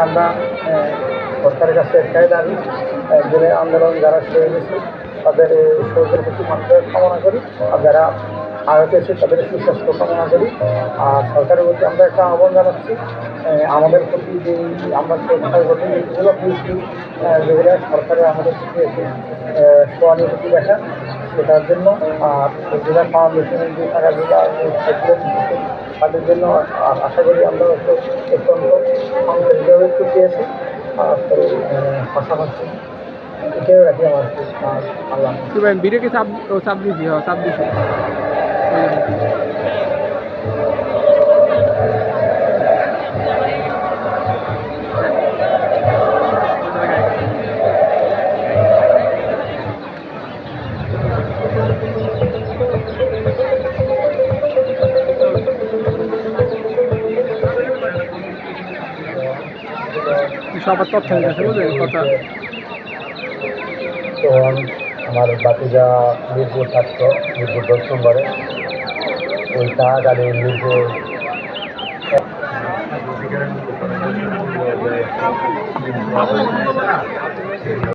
আমরা সরকারের কাছে একটাই দাবি, দিনের আন্দোলন যারা সরে গেছে তাদের শহীদের প্রতি মাত্রায় কামনা করি, আর যারা আহত হয়েছে তাদের সুস্বাস্থ্য কামনা করি। আর সরকারের প্রতি আমরা একটা আহ্বান জানাচ্ছি, আমাদের প্রতি যে আমরা সরকারের প্রতি যেগুলো পেয়েছি, যেগুলো সরকারের আমাদের থেকে সহানুভূতি দেখান সেটার জন্য। আর যেটা ফাউন্ডেশনের যে টাকাগুলো তাদের জন্য আশা করি আমরা অত্যন্ত সাংবাদিকভাবে খুশি আছি। আর পাশাপাশি এটাও রাখি আমার আল্লাহ। ভিডিও কি চাপ দিয়েছি, চাপ দিয়েছি। সবার তথ্য গেছে বুঝলেন কথা। তখন আমার বাতিজা মিরপুর ছাত্র, মিরপুর 10 নম্বরে ওই টাকাকালীন মিরপুর